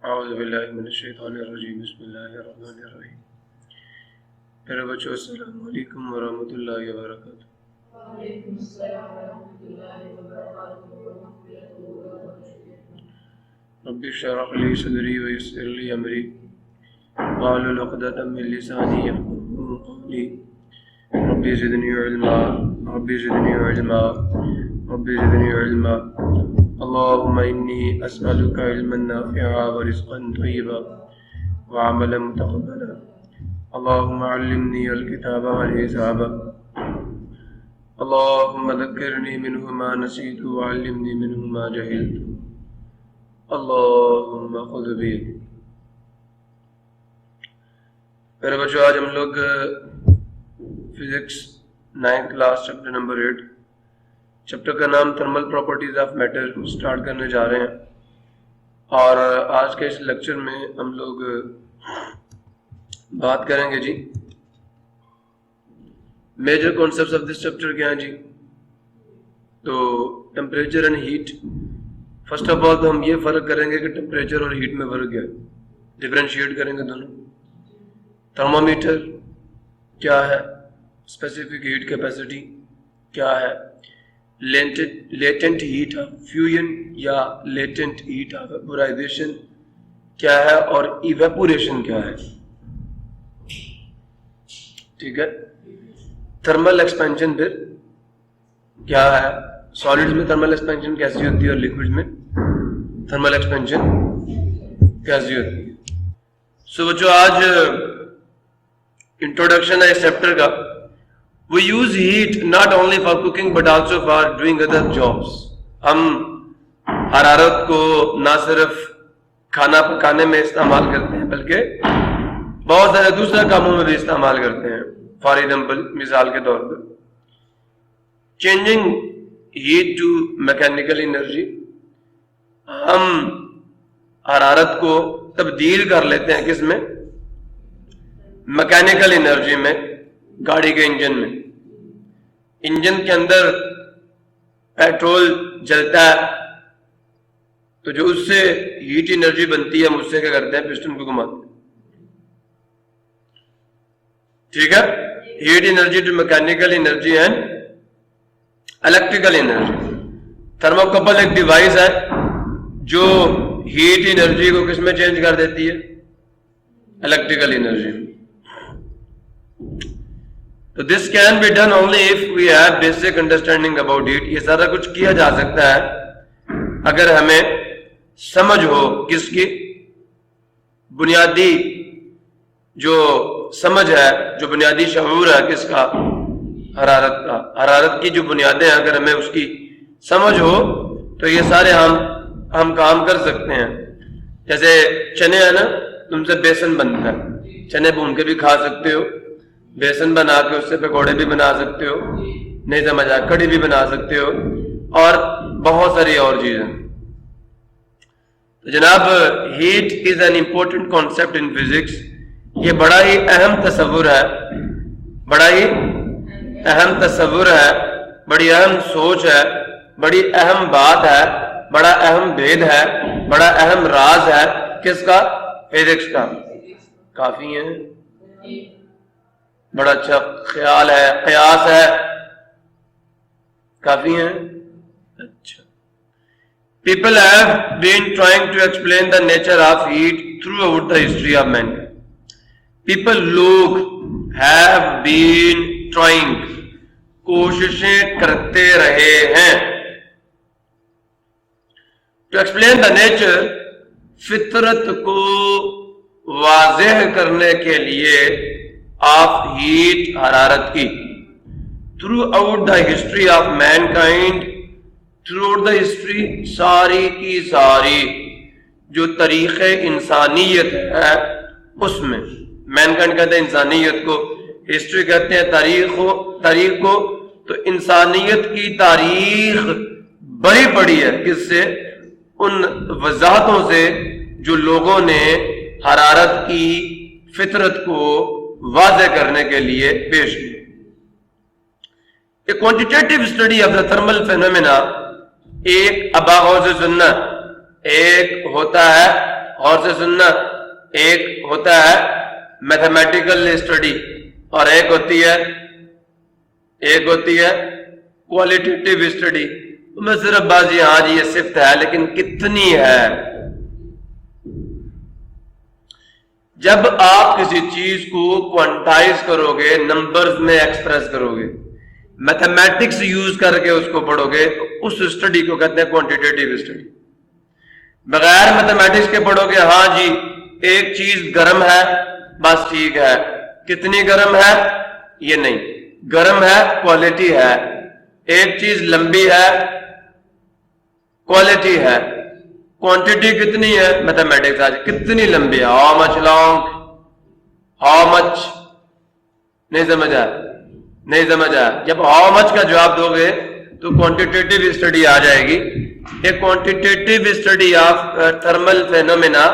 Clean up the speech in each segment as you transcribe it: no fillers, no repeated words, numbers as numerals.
اعوذ باللہ من الشیطان الرجیم بسم اللہ الرحمن الرحیم۔ میرے بچوں السلام علیکم ورحمۃ اللہ وبرکاتہ۔ وعلیکم السلام ورحمۃ اللہ وبرکاتہ۔ رب اشرح لي صدری ویسر لي امری واحلل عقدۃ من لسانی یفقهوا قولی۔ رب زدنی علما رب زدنی علما رب زدنی علما۔ اللهم انی اسألک علما نافعا ورزقا طیبا وعملا متقبلا۔ اللهم علمنی الکتاب والحساب، اللهم ذکرنی منه ما نسیت وعلمنی منه ما جہلت، اللهم خذ بیدی۔ میرے بچوں آج ہم لوگ physics 9th class chapter number 8 chapter کا نام thermal properties of matter start کرنے جا رہے ہیں، اور آج کے اس لیکچر میں ہم لوگ بات کریں گے جی major concepts of this chapter کیا ہیں جی۔ تو temperature and heat, first of all تو ہم یہ فرق کریں گے کہ ٹمپریچر اور ہیٹ میں فرق کیا ہے، ڈفرینشیٹ کریں گے دونوں۔ تھرمومیٹر کیا ہے، اسپیسیفک ہیٹ کیپیسٹی کیا ہے، لیٹنٹ ہیٹ آف فیوژن یا لیٹنٹ ہیٹ آف ویپورائزیشن کیا ہے، اور ایویپوریشن کیا ہے، ٹھیک ہے۔ تھرمل ایکسپینشن پھر کیا ہے، سالڈ میں تھرمل ایکسپینشن کیسی ہوتی ہے اور لکوڈ میں تھرمل ایکسپینشن کیسی ہوتی ہے۔ سو بچوں آج انٹروڈکشن ہے اس چیپٹر کا۔ We use heat not only for cooking but also for doing other jobs۔ ہم حرارت کو نہ صرف کھانا پکانے میں استعمال کرتے ہیں بلکہ بہت سارے دوسرے کاموں میں بھی استعمال کرتے ہیں۔ فار ایگزامپل، مثال کے طور پر changing heat to mechanical energy, ہم حرارت کو تبدیل کر لیتے ہیں کس میں، میکینیکل انرجی میں، گاڑی کے انجن میں۔ انجن کے اندر پیٹرول جلتا ہے تو جو اس سے ہیٹ انرجی بنتی ہے ہم اس سے کیا کرتے ہیں، پسٹن کو گھماتے ہیں، ٹھیک ہے۔ Heat energy to mechanical energy and electrical energy. Thermocouple ایک ڈیوائس ہے جو ہیٹ انرجی کو کس میں چینج کر دیتی ہے، الیکٹریکل انرجی۔ تو this can be done only if we have basic understanding about heat. یہ سارا کچھ کیا جا سکتا ہے اگر ہمیں سمجھ ہو کس کی، بنیادی جو سمجھ ہے، جو بنیادی شعور ہے کس کا، حرارت کا۔ حرارت کی جو بنیادیں ہیں اگر ہمیں اس کی سمجھ ہو تو یہ سارے ہم کام کر سکتے ہیں۔ جیسے چنے ہیں نا، تم سے بیسن بنتا ہے، چنے بھون کے بھی کھا سکتے ہو، بیسن بنا کے اس سے پکوڑے بھی بنا سکتے ہو، نہیں سمجھ آیا کڑھی بھی بنا سکتے ہو، اور بہت ساری اور چیزیں۔ تو جناب heat is an important concept in physics. یہ بڑا ہی اہم تصور ہے، بڑا ہی اہم تصور ہے، بڑی اہم سوچ ہے، بڑی اہم بات ہے، بڑا اہم بھید ہے، بڑا اہم راز ہے، کس کا، فزکس کا۔ کافی ہے، بڑا اچھا خیال ہے، قیاس ہے، کافی ہیں، اچھا۔ People have been trying to explain the nature of heat throughout the history of mankind۔ لوگ have been trying، کوششیں کرتے رہے ہیں، to explain the nature، فطرت کو واضح کرنے کے لیے، آف ہیٹ، حرارت کی، throughout the history of mankind, throughout the history, ساری کی ساری جو تاریخ انسانیت ہے اس میں۔ مین کائنڈ کہتے ہیں انسانیت کو، ہسٹری کہتے ہیں تاریخ کو۔ تو انسانیت کی تاریخ بڑی بڑی ہے کس سے، ان وضاحتوں سے جو لوگوں نے حرارت کی فطرت کو واضح کرنے کے لیے پیش کی۔ Quantitative study of the thermal phenomena, ایک اباغوز سننا، ایک ہوتا ہے اور سے سننا، ایک ہوتا ہے میتھمیٹیکل اسٹڈی اور ایک ہوتی ہے کوالٹیٹیو اسٹڈی. میں صرف بازی ہاں جی یہ صفت ہے لیکن کتنی ہے؟ جب آپ کسی چیز کو کوانٹائز کرو گے، نمبرز میں ایکسپریس کرو گے، میتھمیٹکس یوز کر کے اس کو پڑھو گے، تو اس اسٹڈی کو کہتے ہیں کوانٹیٹیو اسٹڈی. بغیر میتھمیٹکس کے پڑھو گے، ہاں جی ایک چیز گرم ہے بس ٹھیک ہے، کتنی گرم ہے یہ نہیں، گرم ہے کوالٹی ہے. ایک چیز لمبی ہے کوالٹی ہے، کوانٹیٹی کتنی ہے میتھمیٹکس آج کتنی لمبی ہے، how much long, how much. نہیں سمجھا. جب ہاؤ مچ کا جواب دو گے تو کوانٹیٹیو اسٹڈی آ جائے گی. ایک quantitative study of thermal phenomena,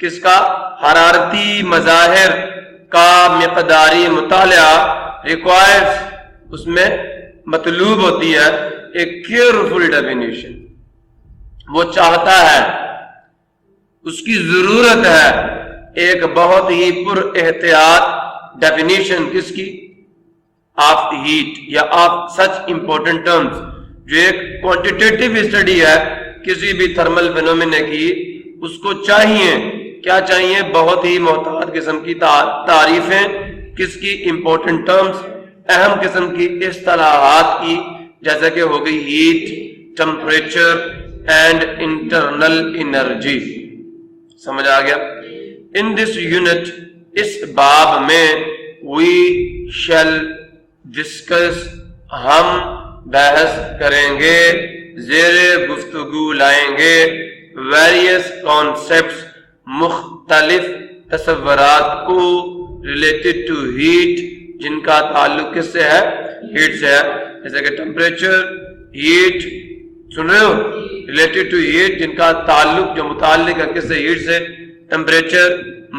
کس کا؟ حرارتی مظاہر کا مقداری مطالعہ. ریکوائرز، اس میں مطلوب ہوتی ہے ایک کیئرفل ڈیفینیشن. وہ چاہتا ہے، اس کی ضرورت ہے ایک بہت ہی پر احتیاط ڈیفینیشن. کس کی؟ آف ہیٹ یا آف سچ امپورٹنٹ ٹرمز. جو ایک کوانٹیٹیو اسٹڈی ہے کسی بھی تھرمل فینومینا کی، اس کو چاہیے کیا چاہیے؟ بہت ہی محتاط قسم کی تعریفیں. کس کی؟ امپورٹنٹ ٹرمز، اہم قسم کی اصطلاحات کی، جیسا کہ ہو گئی heat, temperature and internal energy. سمجھ آ گیا؟ ان دس یونٹ، اس باب میں، وی شیل ڈسکس، ہم بحث کریں گے، زیر گفتگو لائیں گے، ویریس کانسیپٹس، مختلف تصورات کو، ریلیٹڈ ٹو ہیٹ، جن کا تعلق کس سے ہے؟ ہیٹ سے ہے. جیسے کہ ٹمپریچر، ہیٹ، سن رہے ہو؟ ریلیٹڈ ٹو ہیٹ، جن کا تعلق جو متعلق ہے کس سے؟ ہیٹ سے. ٹمپریچر،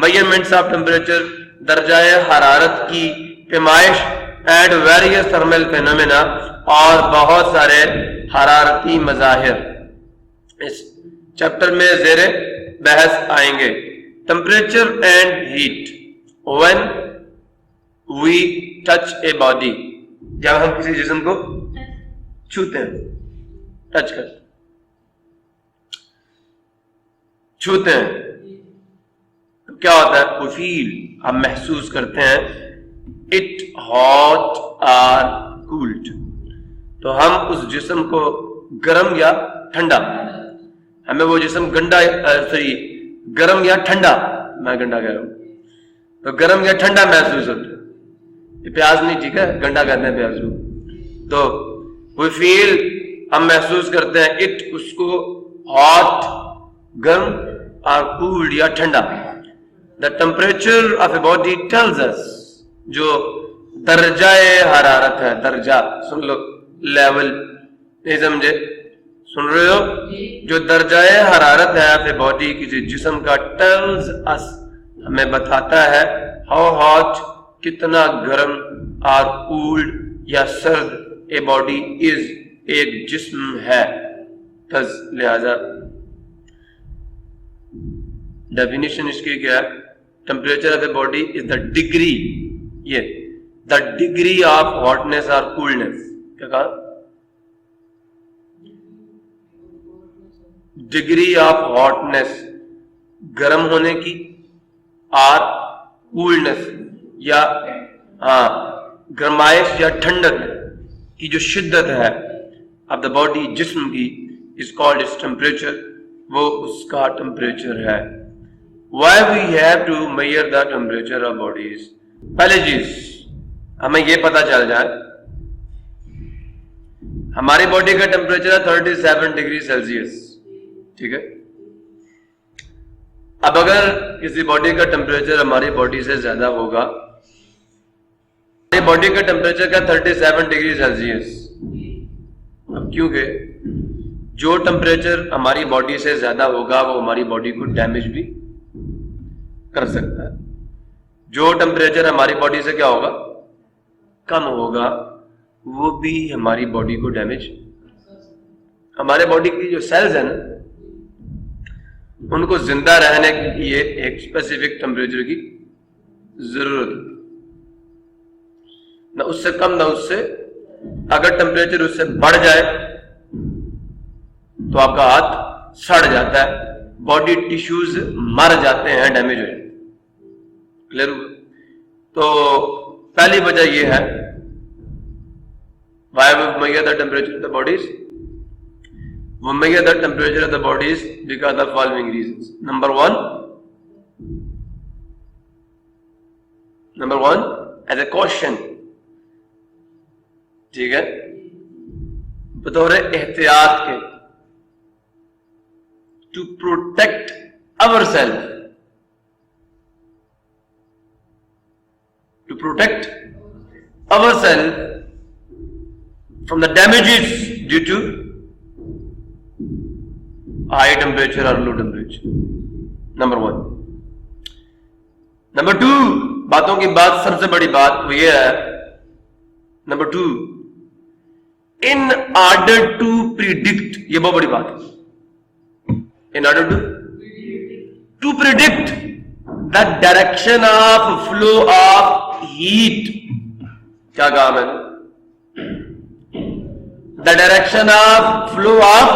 میجرمنٹس آف ٹمپریچر، درجہ حرارت کی پیمائش، اینڈ ویریس تھرمل فینومینا، اور بہت سارے حرارتی مظاہر اس چیپٹر میں زیر بحث آئیں گے. Temperature and heat. When we touch a body, جب ہم کسی جسم کو چھوتے ہیں، ٹچ کرتے چھوتے ہیں تو کیا ہوتا ہے؟ وہ فیل، ہم محسوس کرتے ہیں، اٹ ہاٹ اور کولڈ. تو ہم اس جسم کو گرم یا ٹھنڈا، ہمیں وہ جسم گرم یا ٹھنڈا، میں گنڈا کہہ رہا ہوں، تو گرم یا ٹھنڈا محسوس ہوتا ہے. یہ پیاز نہیں، ٹھیک ہے، گنڈا کہتے ہیں پیاز کو. تو وہ فیل، ہم محسوس کرتے ہیں، اٹ، اس کو، ہاٹ گرم اور کولڈ یا ٹھنڈا. The temperature of a body tells us, جو درجہ حرارت ہے، درجہ سن لو، لیول نہیں سمجھے؟ سن رہے ہو؟ جو درجہ حرارت ہے آف اے باڈی، کسی جسم کا، ٹیلز اس، ہمیں بتاتا ہے ہاؤ ہاٹ، کتنا گرم، اور کولڈ یا سرد اے باڈی از، ایک جسم ہے. لہذا ڈیفینیشن اس کی کیا ہے؟ Temperature of a body is the degree, یہ دا ڈگری آف ہاٹنس اور کولڈنس. کیا کہا؟ ڈگری آف ہاٹنس، گرم ہونے کی، اور کولنس یا گرمائش یا ٹھنڈک کی جو شدت ہے آف دا باڈی، جسم کی، از کالڈ اٹس ٹمپریچر، وہ اس کا ٹمپریچر ہے. Why we have to measure the temperature of bodies. پہلی چیز ہمیں یہ پتا چل جائے ہماری باڈی کا ٹمپریچر ہے 37 ڈگری سیلسیس، ٹھیک ہے. اب اگر کسی باڈی کا ٹمپریچر ہماری باڈی سے زیادہ ہوگا، ہماری باڈی کا ٹمپریچر کا 37 ڈگری سیلسیس، اب کیونکہ جو ٹمپریچر ہماری باڈی سے زیادہ ہوگا وہ ہماری باڈی کو ڈیمیج بھی کر سکتا ہے. جو ٹمپریچر ہماری باڈی سے کیا ہوگا؟ کم ہوگا، وہ بھی ہماری باڈی کو ڈیمیج. ہمارے باڈی کی جو سیلز ہیں نا، ان کو زندہ رہنے کے لیے ایک اسپیسیفک ٹیمپریچر کی ضرورت ہے، نہ اس سے کم نہ اس سے، اگر ٹیمپریچر اس سے بڑھ جائے تو آپ کا ہاتھ سڑ جاتا ہے، باڈی ٹیشوز مر جاتے ہیں، ڈیمیج ہو جاتے ہیں. کلیئر ہوا؟ تو پہلی وجہ یہ ہے why we measure the temperature of the bodies. We measure the temperature of the bodies because of following reasons. Number one as a caution. ٹھیک ہے، بطور احتیاط کے، to protect ourselves, from the damages due to high temperature or low temperature. Number one. Number two، باتوں کی بات سب سے بڑی بات وہ یہ ہے، number two, in order to predict، یہ بہت بڑی بات ہے، in order to predict the direction of flow of heat. کیا کہا میں نے؟ the direction of flow of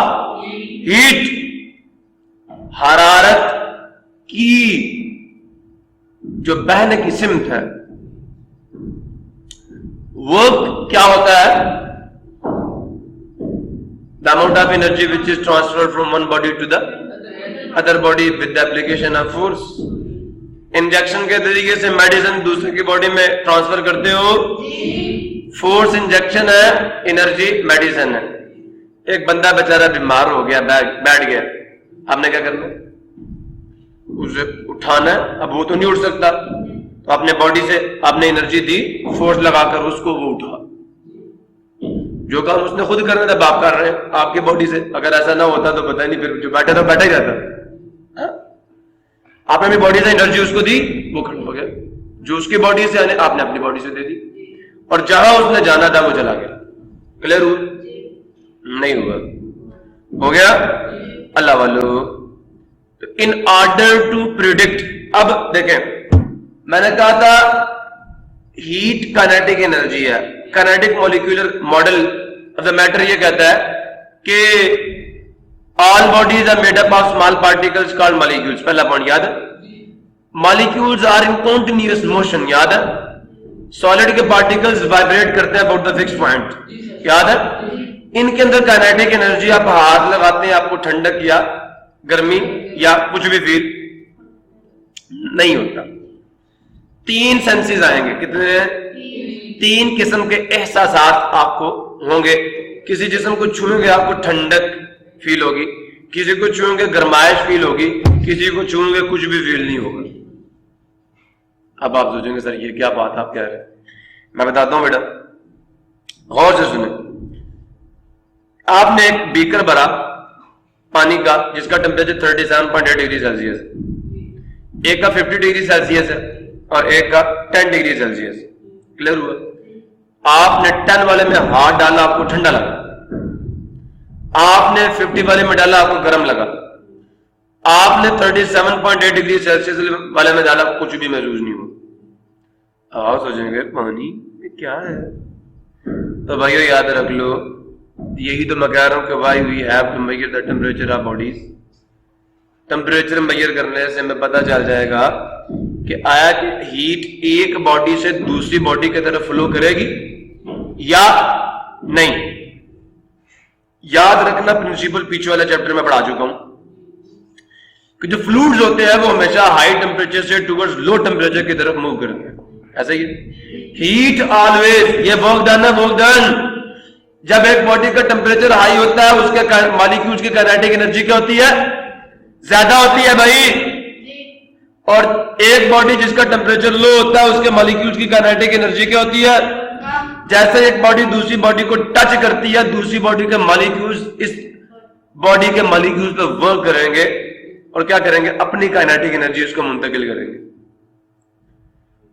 heat، حرارت کی جو بہنے کی سمت ہے، وہ کیا ہوتا ہے؟ the amount of energy which is transferred from one body to the other body with the application of force. Injection کے طریقے سے میڈیسن دوسرے کی باڈی میں ٹرانسفر کرتے ہو، فورس انجیکشن ہے، انرجی میڈیسن ہے. ایک بندہ بیچارہ بیمار ہو گیا، بیٹھ گیا، آپ نے کیا کرنا؟ اسے اٹھانا ہے. اب وہ تو نہیں اٹھ سکتا، تو اپنے باڈی سے آپ نے انرجی دی، فورس لگا کر اس کو وہ اٹھا. جو کام اس نے خود کرنا تھا آپ کر رہے ہیں آپ کی باڈی سے. اگر ایسا نہ ہوتا تو پتہ نہیں، پھر جو بیٹھا تھا بیٹھا ہی رہتا. آپ نے اپنی باڈی سے انرجی اس کو دی، وہ کھڑا ہو گیا. جو اس کی باڈی سے آنے آپ نے اپنی باڈی سے دے دی، اور جہاں اس نے جانا تھا وہ چلا گیا. کلیئر ہوا؟ نہیں ہوا؟ ہو گیا؟ اللہ والو. ان آرڈر ٹو پریڈکٹ، اب دیکھیں میں نے کہا تھا ہیٹ کائنیٹک انرجی ہے. Kinetic molecular model of the matter یہ کہتا ہے کہ all bodies are made up of small particles called molecules. پہلا پوائنٹ یاد ہے؟ molecules are in continuous motion. یاد ہے؟ سالڈ کے پارٹیکلز وائبریٹ کرتے ہیں about the fixed point. یاد ہے؟ ان کے اندر کائنیٹک انرجی، آپ ہاتھ لگاتے ہیں آپ کو ٹھنڈک یا گرمی یا کچھ بھی فیل نہیں ہوتا. تین سینسز آئیں گے. کتنے؟ تین قسم کے احساسات آپ کو ہوں گے. کسی جسم کو چھوئیں گے آپ کو ٹھنڈک فیل ہوگی، کسی کو چھوئیں گے گرمائش فیل ہوگی، کسی کو چھوئیں گے کچھ بھی فیل نہیں ہوگا. اب آپ سوچیں گے سر یہ کیا بات آپ کہہ رہے ہیں؟ میں بتاتا ہوں بیٹا، غور سے سنیں. آپ نے ایک بیکر بھرا پانی کا جس کا ٹیمپریچر 37.8 ڈگری سیلسیس، ایک کا 50 ڈگری سیلسیس ہے اور ایک کا 10 ڈگری سیلسیس. کلیئر ہوا؟ آپ نے 10 والے میں ہاتھ ڈالا آپ کو ٹھنڈا لگا، آپ نے 50 والے میں ڈالا آپ کو گرم لگا، آپ نے 37.8 ڈگری سیلسیس والے میں ڈالا کچھ بھی محسوس نہیں ہوا. آپ سوچیں گے پانی کیا ہے؟ تو بھائیو یاد رکھ لو، یہی تو میں کہہ رہا ہوں کہ why we have to measure the temperature of bodies. Temperature measure کرنے سے ہمیں پتہ چل جائے گا کہ آیا کہ ہیٹ ایک باڈی سے دوسری باڈی کی طرف فلو کرے گی یا نہیں. یاد رکھنا پرنسپل پیچھے والے چیپٹر میں پڑھا چکا ہوں کہ جو فلوئڈز ہوتے ہیں وہ ہمیشہ ہائی ٹیمپریچر سے ٹورڈز لو ٹیمپریچر کی طرف موو کرتے ہیں. ایسا ہی ہیٹ آلویز، یہ ورک ڈن ہے، ورک ڈن. جب ایک باڈی کا ٹیمپریچر ہائی ہوتا ہے اس کے مالیکیولز کی کائنیٹک انرجی کیا ہوتی ہے؟ زیادہ ہوتی ہے بھائی. اور ایک باڈی جس کا ٹیمپریچر لو ہوتا ہے اس کے مالیکیولز کی کائنیٹک انرجی کیا ہوتی ہے؟ جیسے ایک باڈی دوسری باڈی کو ٹچ کرتی ہے، دوسری باڈی کے مالیکیولز اس باڈی کے مالیکیولز پہ ورک کریں گے اور کیا کریں گے؟ اپنی کائنیٹک انرجی اس کو منتقل کریں گے.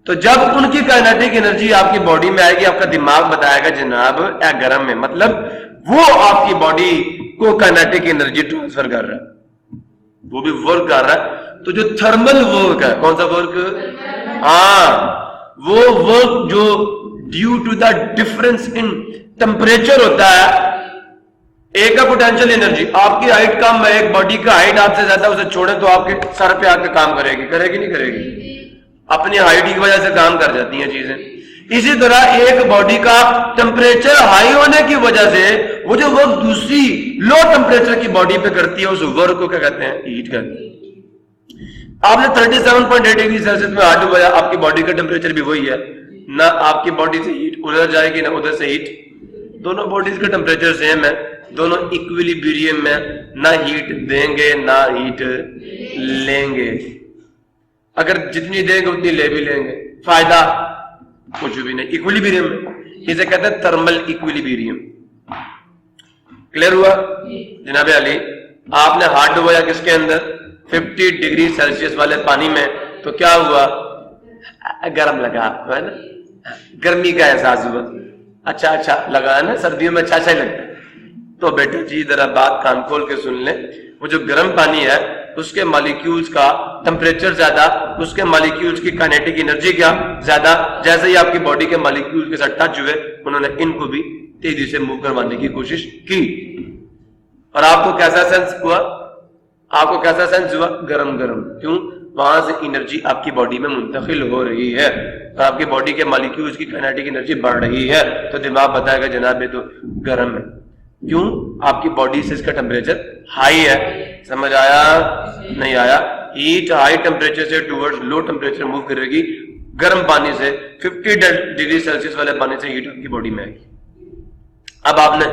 تو جب ان کی کائنیٹک انرجی آپ کی باڈی میں آئے گی، آپ کا دماغ بتائے گا جناب اے گرم میں، مطلب وہ آپ کی باڈی کو کائنیٹک انرجی ٹرانسفر کر رہا ہے. وہ بھی ورک کر رہا ہے. تو جو تھرمل ورک ہے, کون سا ورک؟ ہاں, وہ ورک جو due to the difference in temperature ہوتا ہے. ایک کا پوٹینشیل انرجی, آپ کی ہائٹ کم ہے, ایک باڈی کا ہائٹ آپ سے زیادہ, اسے چھوڑیں تو آپ کے سر پہ آ کے کام کرے گی, کرے گی نہیں کرے گی؟ اپنی ہائٹ کی وجہ سے کام کر جاتی ہیں چیزیں. اسی طرح ایک باڈی کا ٹیمپریچر ہائی ہونے کی وجہ سے وہ جو ورک دوسری لو ٹیمپریچر کی باڈی پہ کرتی ہے, اس ورک کو کیا کہتے ہیں؟ ہیٹ کہتے ہیں. آپ نے 37.8 ڈگری سیلسیس میں ہاتھ ڈبایا, آپ کی باڈی کا ٹیمپریچر بھی وہی ہے, نہ آپ کی باڈی سے ہیٹ ادھر جائے گی نہ ادھر سے ہیٹ. دونوں باڈیز کا ٹیمپریچر سیم ہے, دونوں ایکویلیبریم میں, نہ ہیٹ دیں گے نہ ہیٹ لیں گے. اگر جتنی دیں گے اتنی لے بھی لیں گے, فائدہ کچھ بھی نہیں. ایکویلیبریم اسے کہتے ہیں تھرمل ایکویلیبریم. کلیئر ہوا جناب علی؟ آپ نے ہاتھ ڈبویا کس کے اندر؟ 50 ڈگری سیلسیس والے پانی میں, تو کیا ہوا؟ گرم لگا آپ کو, ہے نا, گرمی کا احساس ہوا. اچھا لگا ہے نا, سردیوں میں اچھا ہی لگتا ہے. تو بیٹا جی ذرا بات کان کھول کے سن لیں, وہ جو گرم پانی ہے اس کے مالیکیولز کا ٹیمپریچر زیادہ, اس کے مالیکیولز کی کائنیٹک انرجی کیا زیادہ. جیسے ہی آپ کی باڈی کے مالیکیول کے ساتھ ٹچ ہوئے, انہوں نے ان کو بھی تیزی سے موو کروانے کی کوشش کی. اور آپ کو کیسا سینس ہوا؟ آپ کو کیسا سینس ہوا؟ گرم گرم. کیوں؟ وہاں سے انرجی آپ کی باڈی میں منتقل ہو رہی ہے, اور آپ کی باڈی کے مالیکیولز کی کائنیٹک انرجی بڑھ رہی ہے. تو دماغ بتائے گا جناب یہ تو گرم ہے. کیوں؟ آپ کی باڈی سے اس کا ٹیمپریچر ہائی ہے. سمجھ آیا نہیں آیا؟ ہیٹ ہائی ٹیمپریچر سے ٹورڈ لو ٹیمپریچر موو کرے گی. گرم پانی سے 50 ڈگری سیلسیس والے پانی سے ہیٹ آپ کی باڈی میں آئے گی. اب آپ نے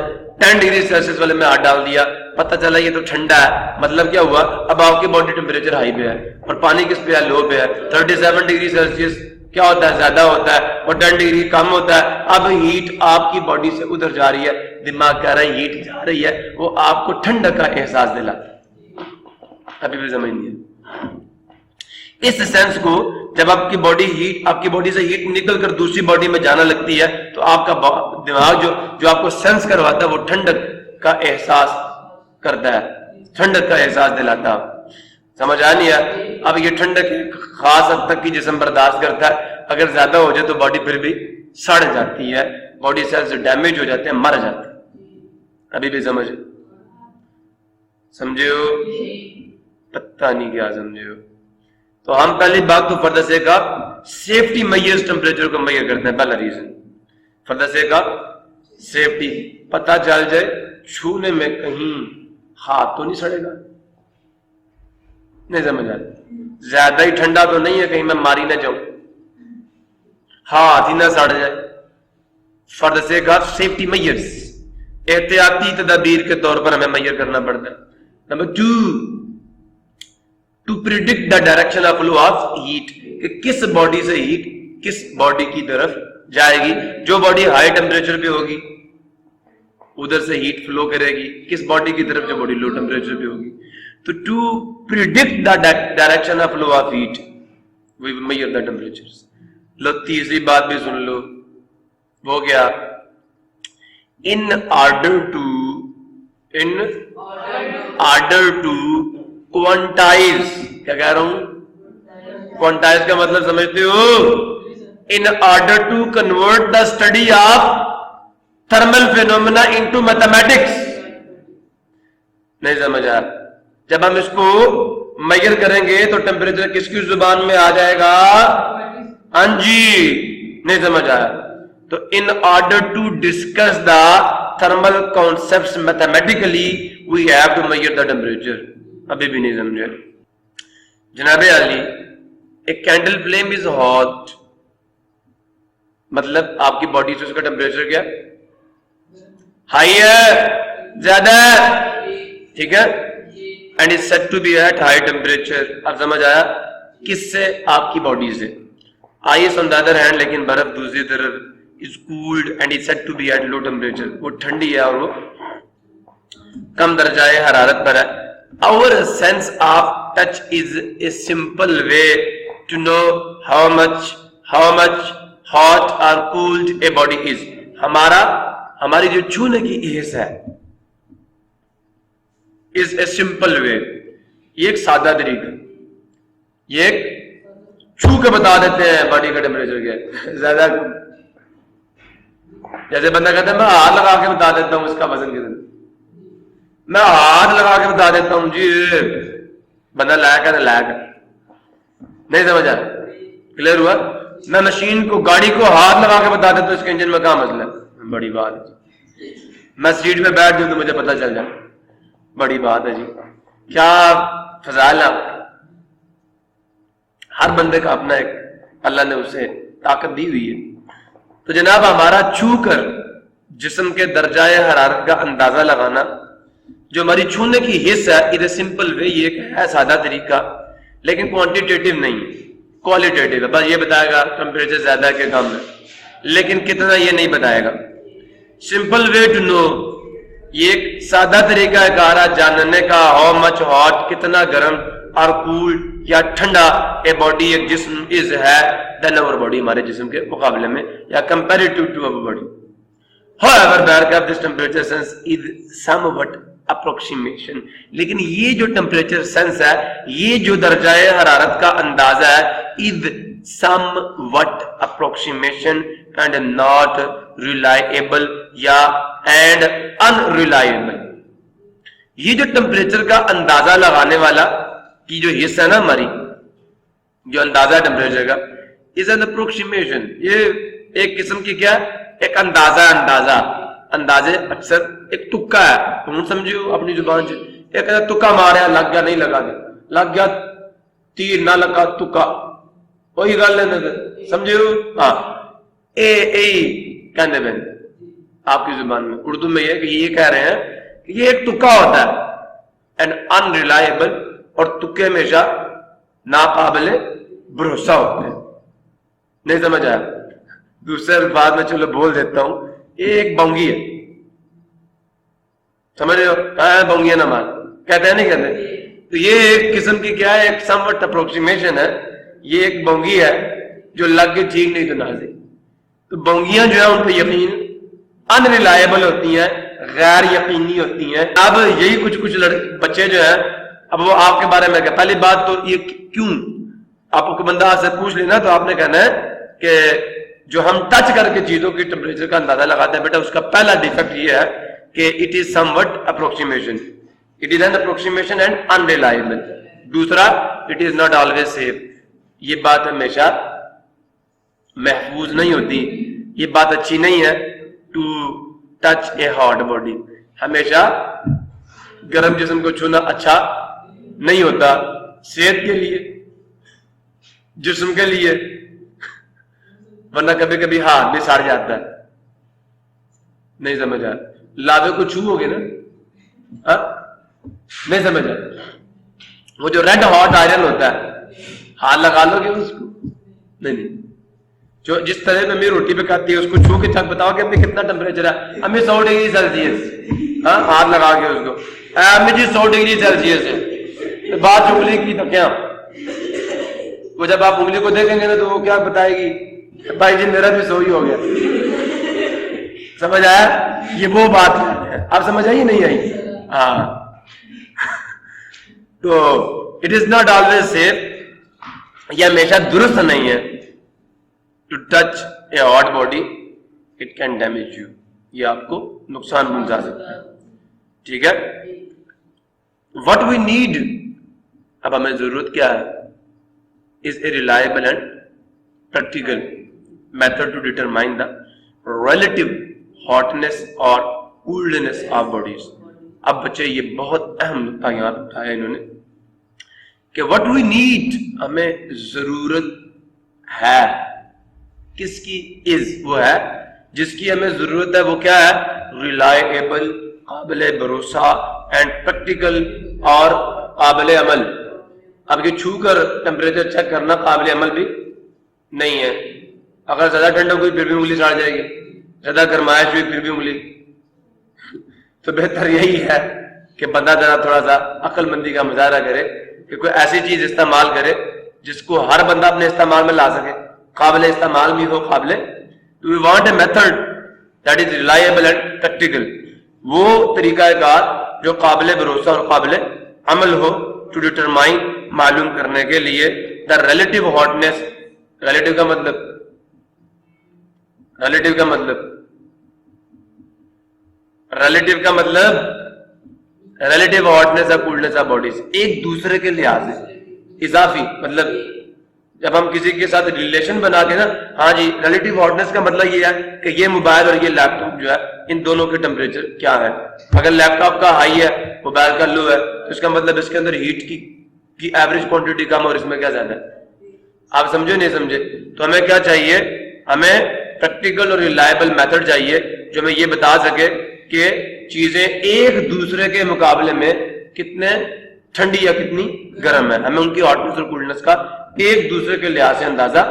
10 ڈگری سیلسیس والے میں ہاتھ ڈال دیا, پتہ چلا یہ تو ٹھنڈا ہے. مطلب کیا ہوا؟ اب آپ کی باڈی ٹیمپریچر ہائی پہ ہے اور پانی کس پہ ہے؟ لو پہ ہے. 37 ڈگری سیلسیس کیا ہوتا ہے؟ زیادہ ہوتا ہے, اور 10 ڈگری کم ہوتا ہے. اب ہیٹ آپ کی باڈی سے ادھر جا رہی ہے, دماغ کہہ رہا ہے ہیٹ جا رہی ہے, وہ آپ کو ٹھنڈک کا احساس دلاتا ہے. ابھی بھی سمجھ نہیں ہے اس سینس کو. جب آپ کی باڈی سے ہیٹ نکل کر دوسری باڈی میں جانا لگتی ہے, تو آپ کا دماغ جو آپ کو سینس کرواتا ہے وہ ٹھنڈک کا احساس کرتا ہے, ٹھنڈک کا احساس دلاتا ہے. سمجھ آ نہیں ہے؟ اب یہ ٹھنڈک خاص حد تک کی جسم برداشت کرتا ہے, اگر زیادہ ہو جائے تو باڈی پھر بھی سڑ جاتی ہے, باڈی سیلز ڈیمیج ہو جاتے ہیں, مر جاتے ہیں. ابھی بھی سمجھے ہو؟ پتہ نہیں کیا سمجھے ہو. تو ہم پہلی بات تو فردہ سے کا سیفٹی میئرز ٹیمپریچر کو میئر کرتے ہیں. پہلا ریزن فردہ سے کا سیفٹی, پتہ چل جائے چھونے میں کہیں ہاتھ تو نہیں سڑے گا. نہیں سمجھ آتی؟ زیادہ ہی ٹھنڈا تو نہیں ہے کہیں میں ماری نہ جاؤں, ہاتھ ہی نہ سڑ جائے. فرد سے کا سیفٹی میئرز, احتیاطی تدابیر کے طور پر ہمیں میئر کرنا پڑتا ہے. Number 2, to predict the direction of flow of heat, کہ کس باڈی سے ہیٹ کس باڈی کی طرف جائے گی. جو باڈی ہائی ٹیمپریچر پہ ہوگی ادھر سے ہیٹ فلو کرے گی, کس باڈی کی طرف جو باڈی لو ٹیمپریچر پہ ہوگی. تو to predict the direction of flow of heat we measure the temperature. لو تیسری بات بھی سن لو, وہ کیا؟ ان آرڈر ٹو کوانٹائز, کیا کہہ رہا ہوں؟ کوانٹائز کا مطلب سمجھتے ہو؟ In order to convert the study of thermal phenomena into mathematics. نہیں سمجھ آیا؟ جب ہم اس کو میئر کریں گے تو ٹیمپریچر کس کی زبان میں آ جائے گا؟ ہاں جی, نہیں سمجھ آیا؟ تو in order to discuss the thermal concepts mathematically we have to measure the temperature. ابھی بھی نہیں سمجھے جناب علی؟ ایک کینڈل فلیم از ہاٹ, مطلب آپ کی باڈی سے اس کا ٹیمپریچر کیا ہائی ہے, زیادہ ہے, ٹھیک ہے, and is set to be at high temperature. اب سمجھ آیا؟ کس سے؟ آپ کی باڈی سے. Ice on the other hand, لیکن برف دوسری طرف is cooled and is said to be at low temperature. وہ ٹھنڈی ہے اور وہ کم درجہ حرارت پر ہے. Our sense of touch is a simple way to know how much hot or cooled a body is. ہماری جو چھونے کی حس ہے is a simple way یہ ایک سادہ طریقہ، یہ ایک چھو کے بتا دیتے ہیں باڈی کا ٹیمپریچر کیا ہے. زیادہ جیسے بندہ کہتا ہے میں ہاتھ لگا کے بتا دیتا ہوں اس کا وزن کتنا، میں ہاتھ لگا کے بتا دیتا ہوں جی بندہ لائق ہے نہ لائق ہے. نہیں سمجھا؟ کلیئر ہوا؟ میں مشین کو گاڑی کو ہاتھ لگا کے بتا دیتا ہوں اس کے انجن میں کہاں مسئلہ ہے، بڑی بات ہے. میں سیٹ پہ بیٹھ جاؤں تو مجھے پتہ چل جائے، بڑی بات ہے جی. کیا فضائل ہے. ہر بندے کا اپنا ایک اللہ نے اسے طاقت دی ہوئی ہے. تو جناب ہمارا چھو کر جسم کے درجہ حرارت کا اندازہ لگانا جو ہماری چھونے کی حص ہے، ادھر سمپل وے یہ ہے سادہ طریقہ، لیکن کوانٹیٹیو نہیں ہے، کوالٹیٹیو ہے. بس یہ بتائے گا ٹمپریچر زیادہ ہے کہ کم ہے، لیکن کتنا یہ نہیں بتائے گا. سمپل وے ٹو نو، یہ ایک سادہ طریقہ کار ہے جاننے کا ہاؤ مچ ہاٹ، کتنا گرم اور کول یا ٹھنڈا اے باڈی ایک جسم از ہے دین اور باڈی، ہمارے جسم کے مقابلے میں یا کمپیریٹیو ٹو اور body. however back up this temperature sense is somewhat approximation، لیکن یہ جو ٹیمپریچر سینس ہے، یہ جو درجہ حرارت کا اندازہ ہے is somewhat approximation and not reliable یا and unreliable. یہ جو ٹیمپریچر کا اندازہ لگانے والا کی جو حصہ ہے نا ہماری، جو اندازہ ٹیمپریچر کا is an approximation، یہ ایک قسم کی کیا ایک اندازے اکثر ایک تکا ہے. تم سمجھو اپنی زبان سے ایک تکا ماریا لگ گیا نہیں لگا دے، لگ گیا تیر نہ لگا تکا، وہی گل ہے سمجھو. ہاں اے کہنے میں آپ کی زبان میں اردو میں یہ کہ یہ کہہ رہے ہیں کہ یہ ایک تکا ہوتا ہے اینڈ انریلائبل، اور تکے ہمیشہ ناقابل بھروسہ ہوتے ہیں. نہیں سمجھ آیا؟ دوسرے الفاظ میں چلو بول دیتا ہوں، یہ ایک بونگی ہے، سمجھ رہے ہو؟ بونگی نہ مار کہتے ہیں نہیں کہتے. تو یہ ایک قسم کی کیا ہے ایک سموٹ اپروکسیمیشن ہے. یہ ایک بونگی ہے جو لگ کے ٹھیک نہیں تو نازی. تو بونگیاں جو ہے ان پہ یقین انریلائبل ہوتی ہیں، غیر یقینی ہوتی ہیں. اب یہی کچھ بچے جو ہیں، اب وہ آپ کے بارے میں کہ پہلی بات تو یہ کیوں آپ کو بندہ سے پوچھ لینا تو آپ نے کہنا ہے کہ جو ہم ٹچ کر کے چیزوں کی ٹیمپریچر کا اندازہ لگاتے ہیں بیٹا اس کا پہلا ڈیفیکٹ یہ ہے کہ it is somewhat approximation, it is an approximation and unreliable. دوسرا it is not always safe, یہ بات ہمیشہ محفوظ نہیں ہوتی، یہ بات اچھی نہیں ہے to touch a hot body. ہمیشہ گرم جسم کو چھونا اچھا نہیں ہوتا صحت کے لیے، جسم کے لیے، ورنہ کبھی کبھی ہاتھ بھی سڑ جاتا ہے. نہیں سمجھا؟ لاوے کو چھو گے نا، نہیں سمجھا؟ وہ جو ریڈ ہاٹ آئرن ہوتا ہے ہاتھ لگا لو گے اس کو؟ نہیں. جو جس طرح میں میری روٹی پہ کھاتی ہے اس کو چھو کے تک بتاؤ کہ امی کتنا ٹیمپریچر ہے، امی 100 ڈگری سیلسیس، ہاتھ لگا کے اس کو امی جی 100 ڈگری سیلسیس ہے. بات انگلی کی تو کیا، وہ جب آپ انگلی کو دیکھیں گے نا تو وہ کیا بتائے گی بھائی جی میرا بھی 100 ہی ہو گیا. سمجھ آیا؟ یہ وہ بات ہے. آپ سمجھ آئی نہیں آئی؟ ہاں. تو it is not always safe, یہ ہمیشہ درست نہیں ہے to touch a hot body, it can damage you, یہ آپ کو نقصان پہنچا سکتا ہے. ٹھیک ہے؟ وٹ وی نیڈ، اب ہمیں ضرورت کیا ہے، is a reliable and practical method to determine the relative hotness اور کولڈنس آف باڈیز. اب بچے یہ بہت اہم نقطہ یہاں اٹھایا انہوں نے کہ وٹ وی نیڈ، ہمیں ضرورت ہے کس کی، از وہ ہے جس کی ہمیں ضرورت ہے، وہ کیا ہے، ریلائبل، قابل بھروسہ، اینڈ پریکٹیکل، اور قابل عمل. اب یہ چھو کر ٹیمپریچر چیک کرنا قابل عمل بھی نہیں ہے. اگر زیادہ ٹھنڈا ہوئی پھر بھی انگلی سڑ جائے گی، زیادہ گرمائش ہوئی پھر بھی انگلی. تو بہتر یہی ہے کہ بندہ ذرا تھوڑا سا عقل مندی کا مظاہرہ کرے کہ کوئی ایسی چیز استعمال کرے جس کو ہر بندہ اپنے استعمال میں لا سکے، قابل استعمال بھی ہو. قابل we want a method that is reliable and practical, وہ طریقہ کار جو قابل بھروسہ اور قابل عمل ہو ٹو ڈیٹرمائن معلوم کرنے کے لیے دا ریلیٹو ہاٹنس. ریلیٹو کا مطلب ریلیٹو ہاٹنس اور کولڈنس آف باڈیز ایک دوسرے کے لحاظ سے اضافی. مطلب جب ہم کسی کے ساتھ ریلیشن بنا کے نا, ہاں جی ریلیٹو ہاٹنس کا مطلب یہ ہے کہ یہ موبائل اور یہ لیپ ٹاپ جو ہے ان دونوں کے ٹمپریچر کیا ہے. اگر لیپ ٹاپ کا ہائی ہے موبائل کا لو ہے تو اس کا مطلب اس کے اندر ہیٹ کی ایوریج کوانٹٹی کم اور اس میں کیا زیادہ ہے. آپ سمجھے نہیں سمجھے؟ تو ہمیں کیا چاہیے, ہمیں پریکٹیکل اور ریلائبل میتھڈ چاہیے جو ہمیں یہ بتا سکے کہ چیزیں ایک دوسرے کے مقابلے میں کتنے ٹھنڈی یا کتنی گرم ہے. ہمیں ان کی ہاٹنس اور کولڈنس کا ایک دوسرے کے لحاظ سے اندازہ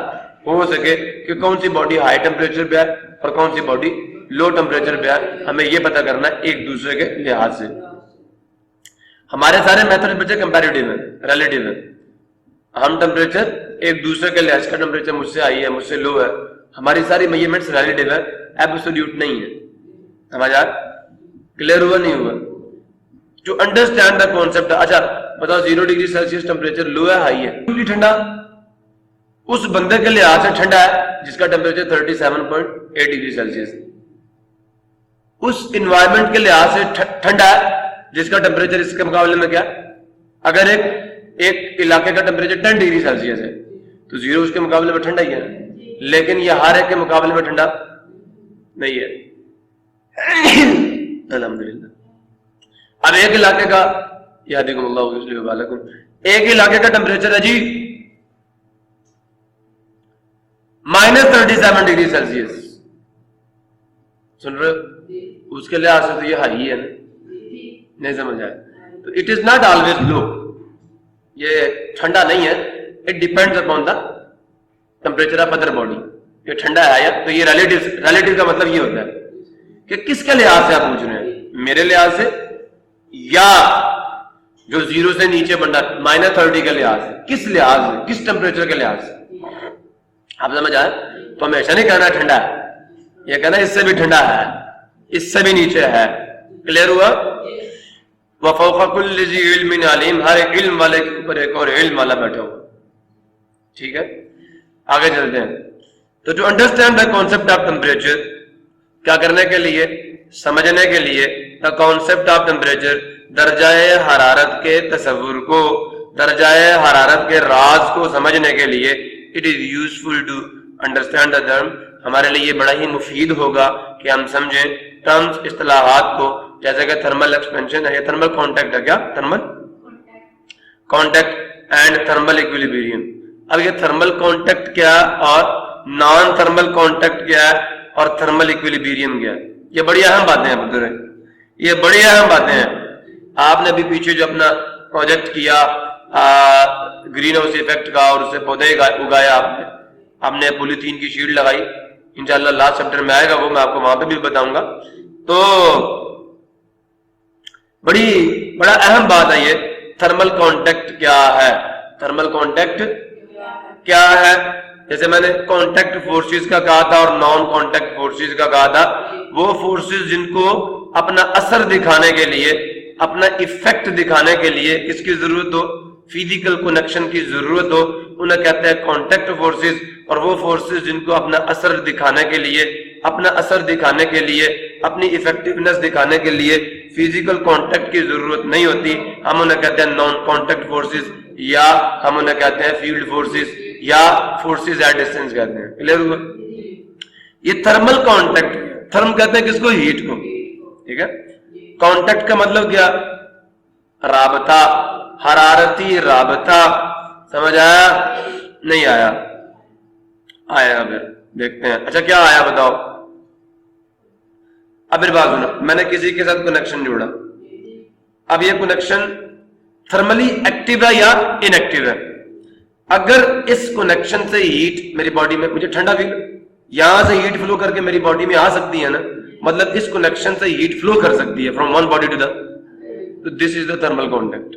ہو سکے کہ کون سی باڈی ہائی ٹیمپریچر پہ ہے اور کون سی باڈی لو ٹیمپریچر پہ ہے. ہمیں یہ پتا کرنا ہے ایک دوسرے کے لحاظ سے. ہمارے سارے میتھڈ بچے کمپیریٹیو ہیں, ریلیٹیو ہیں. ہم ٹیمپریچر ایک دوسرے کے لحاظ کا ٹیمپریچر مجھ سے ہائی ہے مجھ سے لو ہے, ہماری ساری میجرمنٹس ریلیٹیو ہے, ایبسولوٹ نہیں ہے. سمجھ آ کلیئر ہوا نہیں ہوا؟ جو انڈرسٹینڈ دا کانسیپٹ. اچھا بتاؤ 0 ڈگری سیلسیس ٹیمپریچر لو ہے ہائی ہے, ٹھنڈا اس بندے کے لحاظ سے ٹھنڈا ہے جس کا ٹیمپریچر 37.8 ڈگری سیلسیس, اس انوائرمنٹ کے لحاظ سے ٹھنڈا ہے جس کا ٹیمپریچر اس کے مقابلے میں کیا. اگر ایک علاقے کا ٹیمپریچر 10 ڈگری سیلسیس ہے تو 0 اس کے مقابلے میں ٹھنڈا ہی ہے, لیکن یہ ہر ایک کے مقابلے میں ٹھنڈا نہیں ہے. الحمدللہ. اب ایک علاقے کا یادکم اللہ وبالکم, ایک علاقے کا ٹیمپریچر ہے جی -37 ڈگری سیلسیس, سن رہے ہو؟ اس کے لحاظ سے تو یہ ہائی ہے نا, نہیں سمجھ آئے؟ تو it is not always low, یہ ٹھنڈا نہیں ہے. It depends upon the temperature of other body. یہ ٹھنڈا ہے یا تو یہ ریلیٹو کا مطلب یہ ہوتا ہے کہ کس کے لحاظ سے آپ پوچھ رہے ہیں, میرے لحاظ سے یا جو 0 سے نیچے بننا -30 کے لحاظ سے, کس لحاظ سے, کس ٹیمپریچر کے لحاظ سے. آپ سمجھ آئے؟ تو ہمیشہ نہیں کہنا ٹھنڈا ہے, یہ کہنا اس سے بھی ٹھنڈا ہے, اس سے بھی نیچے ہے. کلیئر ہوا؟ وَفَوْقَ كُلِّ ذِي عِلْمٍ عَلِيمٍ, ہر ایک علم والے کے اوپر ایک اور علم والا بیٹھا ہوا. ٹھیک ہے, آگے چلتے ہیں. تو جو understand the concept of temperature, کیا کرنے کے لیے, سمجھنے کے لیے دا کانسیپٹ آف ٹیمپریچر, درجہ حرارت کے تصور کو, درجہ حرارت کے راز کو سمجھنے کے لیے it is useful to understand the term. ہمارے لیے بڑا ہی مفید ہوگا کہ ہم سمجھیں ٹرمز, اصطلاحات کو, جیسے کہ تھرمل ایکسپینشن ہے یا تھرمل کانٹیکٹ ہے. کیا thermal contact and thermal equilibrium. اب یہ تھرمل کانٹیکٹ کیا اور نان تھرمل کانٹیکٹ کیا ہے اور تھرمل ایکویلیبریم کیا ہے, یہ بڑی اہم باتیں ہیں پتر, یہ بڑی اہم باتیں ہیں. آپ نے بھی پیچھے جو اپنا پروجیکٹ کیا گرین ہاؤس ایفیکٹ کا اور اس سے پودے اگایا, آپ نے پولیتھین کی شیٹ لگائی, انشاءاللہ لاسٹ چیپٹر میں آئے گا وہ, میں آپ کو وہاں پہ بھی بتاؤں گا. تو بڑا اہم بات ہے یہ تھرمل کانٹیکٹ کیا ہے. تھرمل کانٹیکٹ کیا ہے؟ جیسے میں نے کانٹیکٹ فورسز کا کہا تھا اور نان کانٹیکٹ فورسز کا کہا تھا. وہ فورسز جن کو اپنا اثر دکھانے کے لیے, اپنا ایفیکٹ دکھانے کے لیے کس کی ضرورت ہو, فزیکل کنیکشن کی ضرورت ہو, انہیں کہتے ہیں کانٹیکٹ فورسز. اور وہ فورسز جن کو اپنا اثر دکھانے کے لیے, اپنا اثر دکھانے کے لیے, اپنی افیکٹونیس دکھانے کے لیے فزیکل کانٹیکٹ کی ضرورت نہیں ہوتی, ہم انہیں کہتے ہیں نان کانٹیکٹ فورسز, یا ہم انہیں کہتے ہیں فیلڈ فورسز, یا فورسز ایٹ ڈسٹینس کہتے ہیں. کلیئر ہوا؟ یہ تھرمل کانٹیکٹ, تھرم کہتے ہیں کس کو, ہیٹ کو. ٹھیک ہے, کانٹیکٹ کا مطلب کیا, رابطہ, حرارتی رابطہ. سمجھ آیا نہیں آیا؟ آیا, پھر دیکھتے ہیں. اچھا کیا آیا بتاؤ. اب میری بات سنو, میں نے کسی کے ساتھ کنیکشن جوڑا, اب یہ کنیکشن تھرملی ایکٹیو ہے یا ان ایکٹیو ہے. اگر اس کنیکشن سے ہیٹ میری باڈی میں, مجھے ٹھنڈا فیل, یہاں سے ہیٹ فلو کر کے میری باڈی میں آ سکتی ہے نا, مطلب اس کنیکشن سے ہیٹ فلو کر سکتی ہے from one body to the, تو this is the thermal contact.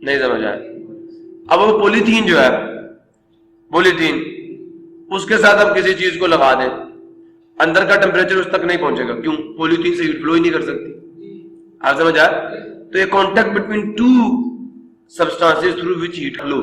نہیں سمجھ آیا؟ اب وہ پولیتھین جو ہے, پولیتھین, اس کے ساتھ آپ کسی چیز کو لگا دیں, اندر کا ٹیمپریچر اس تک نہیں پہنچے گا. کیوں؟ پولیتھین سے ہیٹ فلو ہی نہیں کر سکتی. آپ سمجھ آئے؟ تو یہ contact between two substances through which heat flow.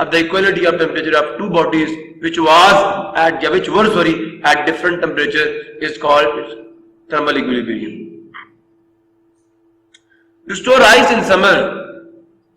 of the equality of temperature of two bodies which were at different temperature is called thermal equilibrium. To store ice in summer,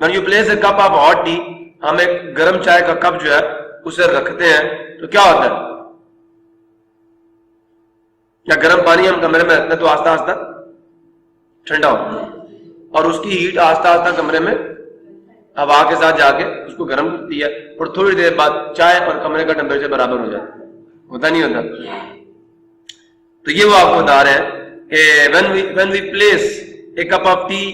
when you place a cup of hot tea, ہم ایک گرم چائے کا cup جو ہے اسے رکھتے ہیں تو کیا ہوتا ہے؟ یا گرم پانی ہم کمرے میں رکھتے ہیں تو آہستہ آہستہ ٹھنڈا ہوتا ہے اور اس کی ہیٹ آہستہ آہستہ کمرے میں ہوا کے ساتھ جا کے اس کو گرم کرتی ہے اور تھوڑی دیر بعد چائے اور کمرے کا ٹیمپریچر برابر ہو جاتا ہے. ہوتا نہیں ہوتا؟ تو یہ وہ آپ کو بتا رہے ہیں کہ when we place a cup of tea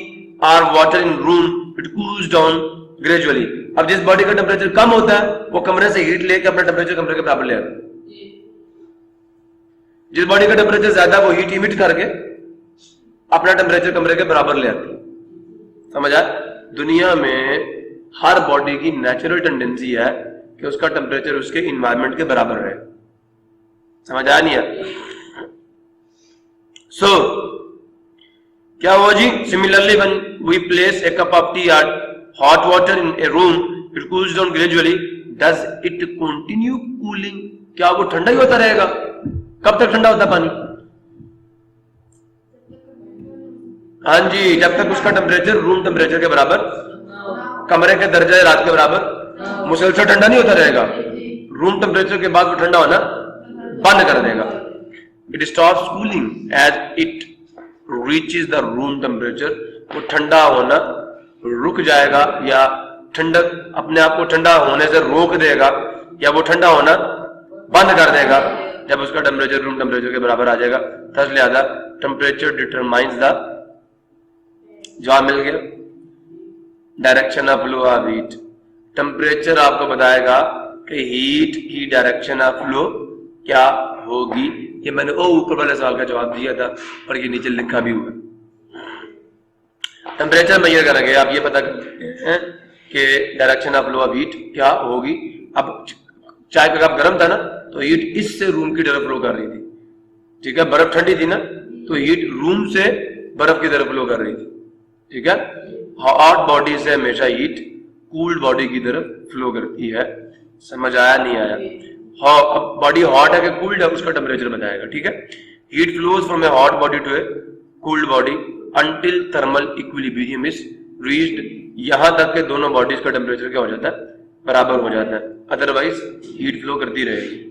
or water in room, it cools down gradually. اب جس باڈی کا ٹیمپریچر کم ہوتا ہے وہ کمرے سے ہیٹ لے کے اپنا ٹیمپریچر کمرے کے برابر لے آتا ہے. جس باڈی کا ٹیمپریچر زیادہ وہ ہیٹ ایمٹ کر کے اپنا ٹیمپریچر کمرے کے برابر لے آتی ہے. سمجھا؟ دنیا میں ہر باڈی کی نیچرل ٹینڈنسی ہے کہ اس کا ٹیمپریچر اس کے انوائرمنٹ کے برابر رہے. سمجھا نہیں ہے؟ سو کیا ہوا جی؟ Similarly when we place a cup of tea or hot water in a room, it cools down gradually. Does it continue cooling? کیا وہ ٹھنڈا ہی ہوتا رہے گا؟ کب تک ٹھنڈا ہوتا پانی؟ ہاں جی، جب تک اس کا ٹیمپریچر روم ٹیمپریچر کے برابر، کمرے کے درجہ رات کے برابر مسلسل ٹھنڈا نہیں ہوتا رہے گا. روم ٹیمپریچر کے بعد وہ ٹھنڈا ہونا بند کر دے گا. It stops cooling as it reaches the room temperature. وہ ٹھنڈا ہونا رک جائے گا یا ٹھنڈک اپنے آپ کو ٹھنڈا ہونے سے روک دے گا یا وہ ٹھنڈا ہونا بند کر دے گا جب اس کا ٹیمپریچر روم ٹیمپریچر کے برابر آ جائے گا. thus لہذا ٹیمپریچر ڈیٹرمائنز دا، جواب مل گیا، direction of flow of heat. Temperature آپ کو بتائے گا کہ ہیٹ کی ڈائریکشن آف فلو کیا ہوگی. یہ میں نے اوپر والے سوال کا جواب دیا تھا اور یہ نیچے لکھا بھی ہوا. ٹیمپریچر میئر کریں گے، آپ یہ پتا کرتے ہیں کہ direction of flow of heat کیا ہوگی. اب چائے کا کپ گرم تھا نا تو ہیٹ اس سے روم کی طرف فلو کر رہی تھی. ٹھیک ہے، برف ٹھنڈی تھی نا تو ہیٹ روم سے برف کی طرف فلو کر رہی تھی. ٹھیک ہے، ہاٹ باڈی سے ہمیشہ ہیٹ کولڈ باڈی کی طرف فلو کرتی ہے. سمجھ آیا نہیں آیا؟ اب باڈی ہاٹ ہے کہ کولڈ ہے اس کا ٹیمپریچر بتائے گا. ٹھیک ہے، heat flows from a hot body to a cold body until thermal equilibrium is reached. یہاں تک کہ دونوں باڈیز کا ٹیمپریچر کیا ہو جاتا ہے؟ برابر ہو جاتا ہے. ادروائز ہیٹ فلو کرتی رہے گی.